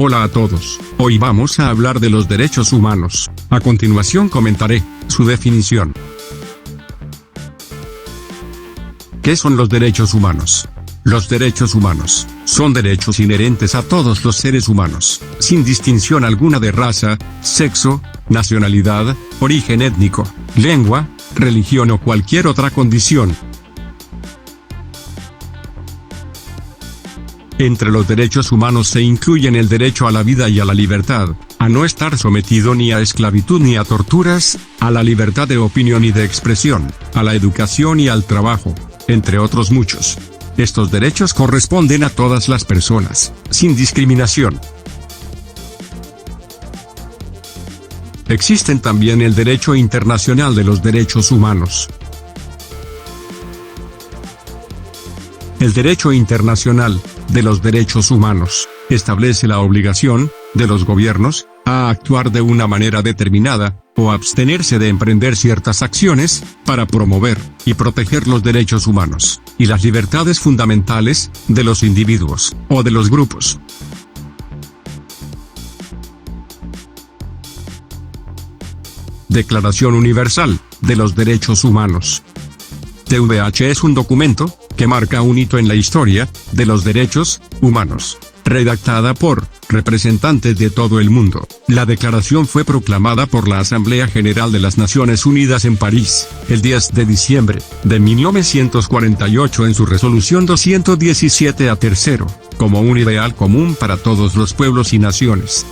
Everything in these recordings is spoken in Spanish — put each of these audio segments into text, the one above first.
Hola a todos, hoy vamos a hablar de los derechos humanos. A continuación comentaré su definición. ¿Qué son los derechos humanos? Los derechos humanos son derechos inherentes a todos los seres humanos, sin distinción alguna de raza, sexo, nacionalidad, origen étnico, lengua, religión o cualquier otra condición. Entre los derechos humanos se incluyen el derecho a la vida y a la libertad, a no estar sometido ni a esclavitud ni a torturas, a la libertad de opinión y de expresión, a la educación y al trabajo, entre otros muchos. Estos derechos corresponden a todas las personas, sin discriminación. Existen también el derecho internacional de los derechos humanos. El derecho internacional de los derechos humanos establece la obligación de los gobiernos a actuar de una manera determinada, o abstenerse de emprender ciertas acciones, para promover y proteger los derechos humanos y las libertades fundamentales de los individuos o de los grupos. Declaración Universal de los Derechos Humanos. DVH es un documento que marca un hito en la historia de los derechos humanos, redactada por representantes de todo el mundo. La declaración fue proclamada por la Asamblea General de las Naciones Unidas en París, el 10 de diciembre de 1948 en su resolución 217 a tercero, como un ideal común para todos los pueblos y naciones.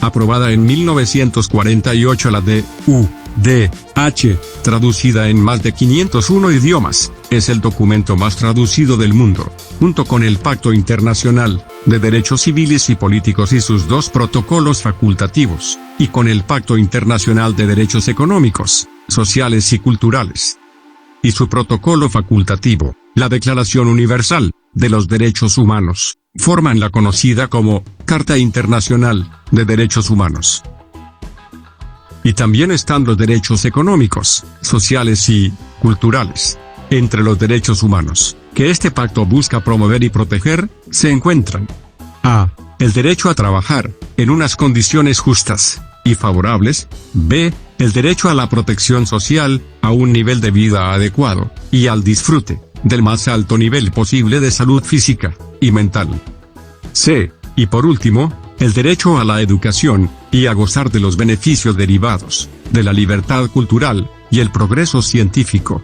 Aprobada en 1948, la DUDH, traducida en más de 501 idiomas, es el documento más traducido del mundo, junto con el Pacto Internacional de Derechos Civiles y Políticos y sus dos protocolos facultativos, y con el Pacto Internacional de Derechos Económicos, Sociales y Culturales. Y su protocolo facultativo, la Declaración Universal de los Derechos Humanos, forman la conocida como Carta Internacional de Derechos Humanos. Y también están los derechos económicos, sociales y culturales. Entre los derechos humanos que este pacto busca promover y proteger, se encuentran: a. El derecho a trabajar en unas condiciones justas y favorables. b. El derecho a la protección social, a un nivel de vida adecuado, y al disfrute del más alto nivel posible de salud física y mental. c. Y por último, el derecho a la educación, y a gozar de los beneficios derivados de la libertad cultural y el progreso científico.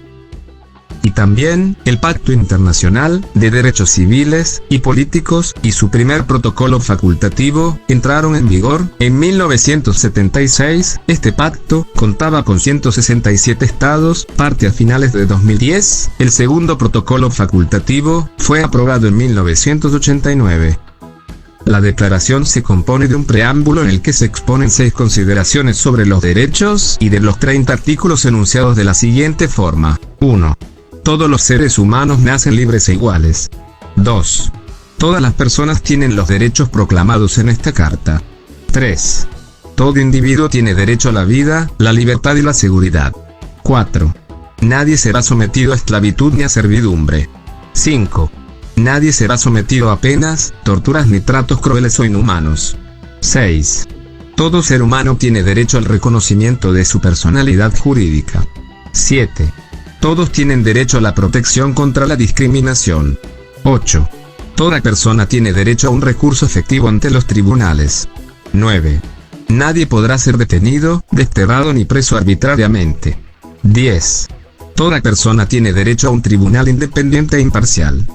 Y también, el Pacto Internacional de Derechos Civiles y Políticos y su primer protocolo facultativo entraron en vigor en 1976. Este pacto contaba con 167 estados, parte a finales de 2010. El segundo protocolo facultativo fue aprobado en 1989. La declaración se compone de un preámbulo en el que se exponen 6 consideraciones sobre los derechos y de los 30 artículos enunciados de la siguiente forma. 1. Todos los seres humanos nacen libres e iguales. 2. Todas las personas tienen los derechos proclamados en esta carta. 3. Todo individuo tiene derecho a la vida, la libertad y la seguridad. 4. Nadie será sometido a esclavitud ni a servidumbre. 5. Nadie será sometido a penas, torturas ni tratos crueles o inhumanos. 6. Todo ser humano tiene derecho al reconocimiento de su personalidad jurídica. 7. Todos tienen derecho a la protección contra la discriminación. 8. Toda persona tiene derecho a un recurso efectivo ante los tribunales. 9. Nadie podrá ser detenido, desterrado ni preso arbitrariamente. 10. Toda persona tiene derecho a un tribunal independiente e imparcial.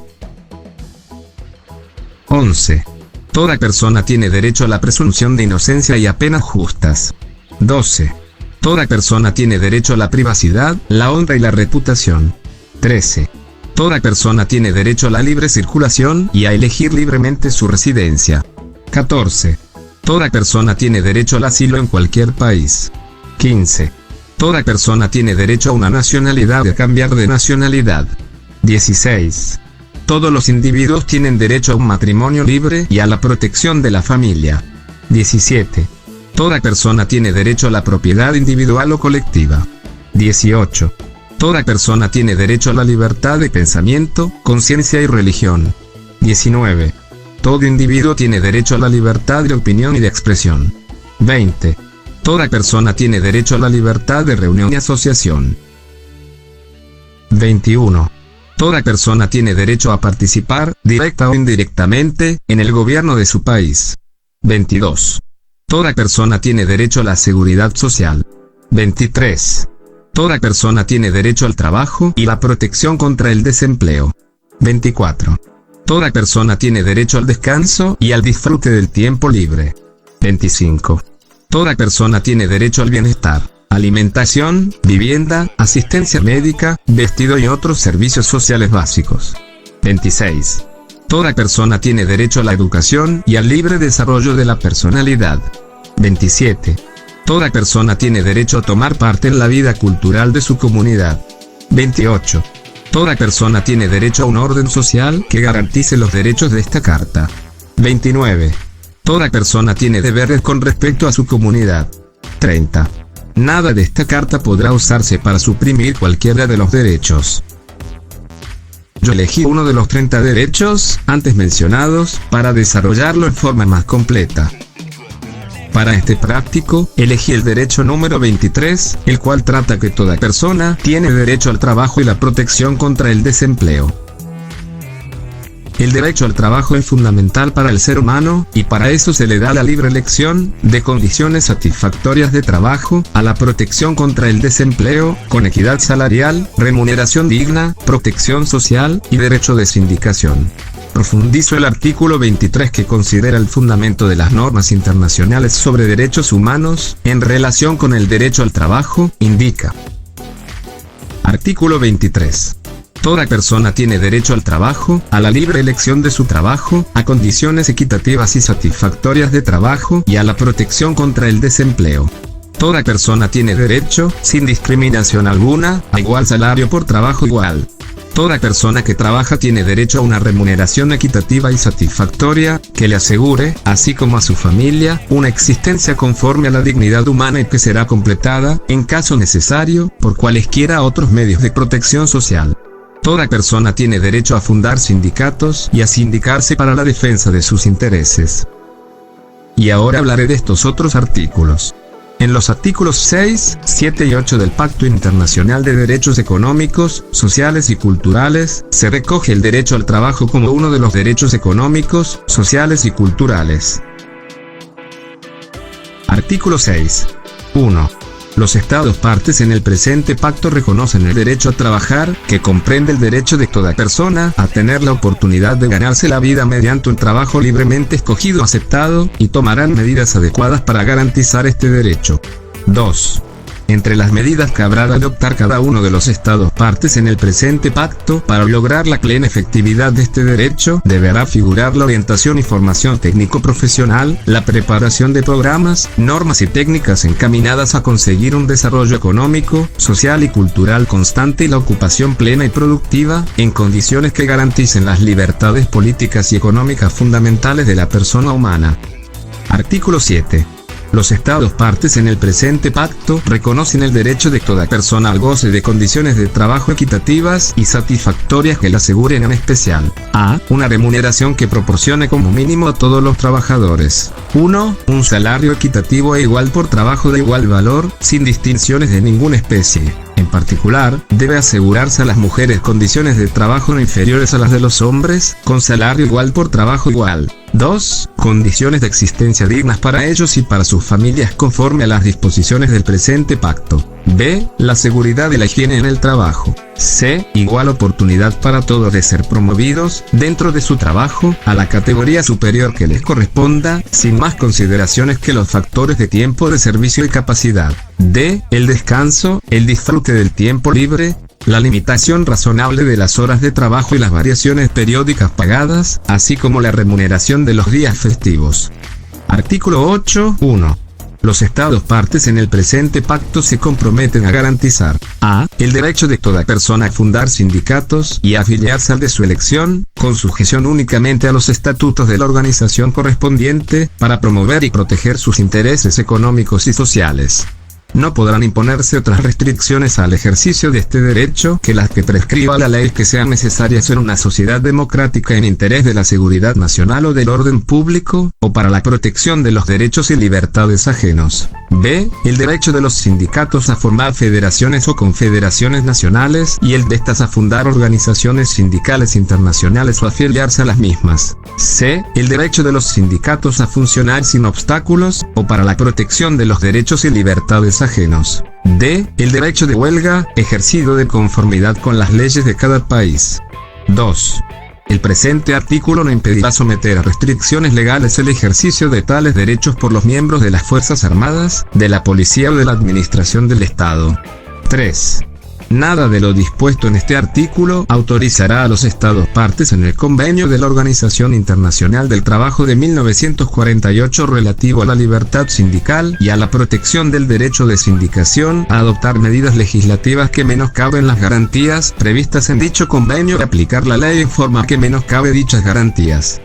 11. Toda persona tiene derecho a la presunción de inocencia y a penas justas. 12. Toda persona tiene derecho a la privacidad, la honra y la reputación. 13. Toda persona tiene derecho a la libre circulación y a elegir libremente su residencia. 14. Toda persona tiene derecho al asilo en cualquier país. 15. Toda persona tiene derecho a una nacionalidad y a cambiar de nacionalidad. 16. Todos los individuos tienen derecho a un matrimonio libre y a la protección de la familia. 17. Toda persona tiene derecho a la propiedad individual o colectiva. 18. Toda persona tiene derecho a la libertad de pensamiento, conciencia y religión. 19. Todo individuo tiene derecho a la libertad de opinión y de expresión. 20. Toda persona tiene derecho a la libertad de reunión y asociación. 21. Toda persona tiene derecho a participar, directa o indirectamente, en el gobierno de su país. 22. Toda persona tiene derecho a la seguridad social. 23. Toda persona tiene derecho al trabajo y la protección contra el desempleo. 24. Toda persona tiene derecho al descanso y al disfrute del tiempo libre. 25. Toda persona tiene derecho al bienestar, alimentación, vivienda, asistencia médica, vestido y otros servicios sociales básicos. 26. Toda persona tiene derecho a la educación y al libre desarrollo de la personalidad. 27. Toda persona tiene derecho a tomar parte en la vida cultural de su comunidad. 28. Toda persona tiene derecho a un orden social que garantice los derechos de esta carta. 29. Toda persona tiene deberes con respecto a su comunidad. 30. Nada de esta carta podrá usarse para suprimir cualquiera de los derechos. Yo elegí uno de los 30 derechos antes mencionados para desarrollarlo en forma más completa. Para este práctico, elegí el derecho número 23, el cual trata que toda persona tiene derecho al trabajo y la protección contra el desempleo. El derecho al trabajo es fundamental para el ser humano, y para eso se le da la libre elección de condiciones satisfactorias de trabajo, a la protección contra el desempleo, con equidad salarial, remuneración digna, protección social y derecho de sindicación. Profundizo el artículo 23 que considera el fundamento de las normas internacionales sobre derechos humanos, en relación con el derecho al trabajo, indica. Artículo 23. Toda persona tiene derecho al trabajo, a la libre elección de su trabajo, a condiciones equitativas y satisfactorias de trabajo y a la protección contra el desempleo. Toda persona tiene derecho, sin discriminación alguna, a igual salario por trabajo igual. Toda persona que trabaja tiene derecho a una remuneración equitativa y satisfactoria, que le asegure, así como a su familia, una existencia conforme a la dignidad humana y que será completada, en caso necesario, por cualesquiera otros medios de protección social. Toda persona tiene derecho a fundar sindicatos y a sindicarse para la defensa de sus intereses. Y ahora hablaré de estos otros artículos. En los artículos 6, 7 y 8 del Pacto Internacional de Derechos Económicos, Sociales y Culturales, se recoge el derecho al trabajo como uno de los derechos económicos, sociales y culturales. Artículo 6. 1. Los Estados partes en el presente pacto reconocen el derecho a trabajar, que comprende el derecho de toda persona a tener la oportunidad de ganarse la vida mediante un trabajo libremente escogido o aceptado, y tomarán medidas adecuadas para garantizar este derecho. 2. Entre las medidas que habrá de adoptar cada uno de los Estados partes en el presente pacto para lograr la plena efectividad de este derecho, deberá figurar la orientación y formación técnico-profesional, la preparación de programas, normas y técnicas encaminadas a conseguir un desarrollo económico, social y cultural constante y la ocupación plena y productiva, en condiciones que garanticen las libertades políticas y económicas fundamentales de la persona humana. Artículo 7. Los Estados partes en el presente pacto reconocen el derecho de toda persona al goce de condiciones de trabajo equitativas y satisfactorias que le aseguren en especial a. Una remuneración que proporcione como mínimo a todos los trabajadores 1. Un salario equitativo e igual por trabajo de igual valor, sin distinciones de ninguna especie. En particular, debe asegurarse a las mujeres condiciones de trabajo no inferiores a las de los hombres, con salario igual por trabajo igual. 2. Condiciones de existencia dignas para ellos y para sus familias conforme a las disposiciones del presente pacto. B. La seguridad y la higiene en el trabajo. C. Igual oportunidad para todos de ser promovidos, dentro de su trabajo, a la categoría superior que les corresponda, sin más consideraciones que los factores de tiempo de servicio y capacidad. D. El descanso, el disfrute del tiempo libre, la limitación razonable de las horas de trabajo y las variaciones periódicas pagadas, así como la remuneración de los días festivos. Artículo 8. 1. Los Estados partes en el presente pacto se comprometen a garantizar a. El derecho de toda persona a fundar sindicatos y a afiliarse al de su elección, con sujeción únicamente a los estatutos de la organización correspondiente, para promover y proteger sus intereses económicos y sociales. No podrán imponerse otras restricciones al ejercicio de este derecho que las que prescriba la ley que sean necesarias en una sociedad democrática en interés de la seguridad nacional o del orden público, o para la protección de los derechos y libertades ajenos. B. El derecho de los sindicatos a formar federaciones o confederaciones nacionales y el de estas a fundar organizaciones sindicales internacionales o afiliarse a las mismas. C. El derecho de los sindicatos a funcionar sin obstáculos, o para la protección de los derechos y libertades ajenos. D. El derecho de huelga, ejercido de conformidad con las leyes de cada país. 2. El presente artículo no impedirá someter a restricciones legales el ejercicio de tales derechos por los miembros de las Fuerzas Armadas, de la Policía o de la Administración del Estado. 3. Nada de lo dispuesto en este artículo autorizará a los Estados partes en el convenio de la Organización Internacional del Trabajo de 1948 relativo a la libertad sindical y a la protección del derecho de sindicación a adoptar medidas legislativas que menoscaben las garantías previstas en dicho convenio y aplicar la ley en forma que menoscabe dichas garantías.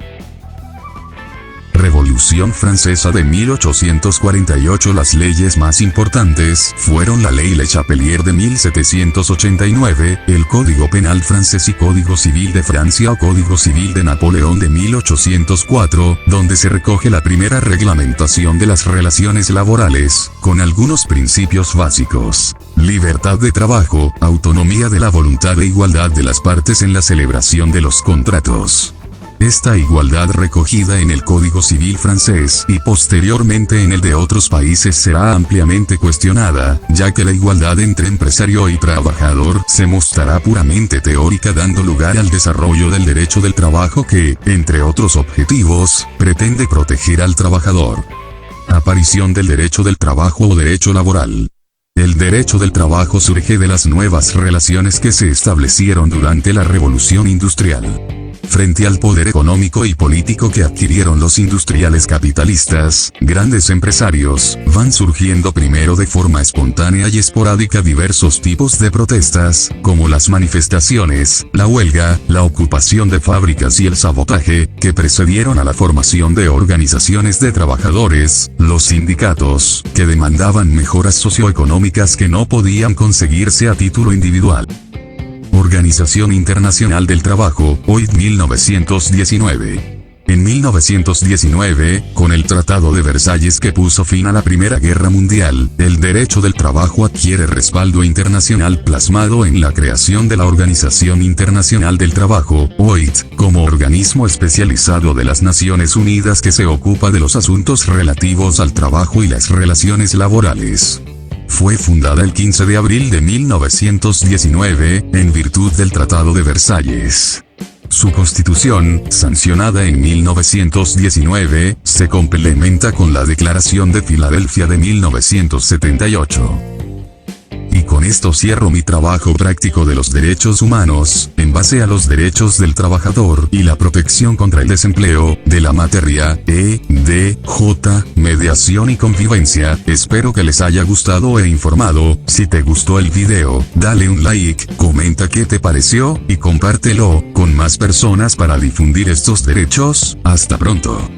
Revolución Francesa de 1848. Las leyes más importantes fueron la Ley Le Chapelier de 1789, el Código Penal francés y Código Civil de Francia o Código Civil de Napoleón de 1804, donde se recoge la primera reglamentación de las relaciones laborales, con algunos principios básicos: libertad de trabajo, autonomía de la voluntad e igualdad de las partes en la celebración de los contratos. Esta igualdad recogida en el Código Civil francés y posteriormente en el de otros países será ampliamente cuestionada, ya que la igualdad entre empresario y trabajador se mostrará puramente teórica, dando lugar al desarrollo del derecho del trabajo que, entre otros objetivos, pretende proteger al trabajador. Aparición del derecho del trabajo o derecho laboral. El derecho del trabajo surge de las nuevas relaciones que se establecieron durante la Revolución Industrial. Frente al poder económico y político que adquirieron los industriales capitalistas, grandes empresarios, van surgiendo primero de forma espontánea y esporádica diversos tipos de protestas, como las manifestaciones, la huelga, la ocupación de fábricas y el sabotaje, que precedieron a la formación de organizaciones de trabajadores, los sindicatos, que demandaban mejoras socioeconómicas que no podían conseguirse a título individual. Organización Internacional del Trabajo, OIT 1919. En 1919, con el Tratado de Versalles que puso fin a la Primera Guerra Mundial, el derecho del trabajo adquiere respaldo internacional plasmado en la creación de la Organización Internacional del Trabajo, OIT, como organismo especializado de las Naciones Unidas que se ocupa de los asuntos relativos al trabajo y las relaciones laborales. Fue fundada el 15 de abril de 1919, en virtud del Tratado de Versalles. Su constitución, sancionada en 1919, se complementa con la Declaración de Filadelfia de 1978. Y con esto cierro mi trabajo práctico de los derechos humanos, en base a los derechos del trabajador y la protección contra el desempleo, de la materia E.D.J. Mediación y convivencia. Espero que les haya gustado e informado. Si te gustó el video, dale un like, comenta qué te pareció, y compártelo con más personas para difundir estos derechos. Hasta pronto.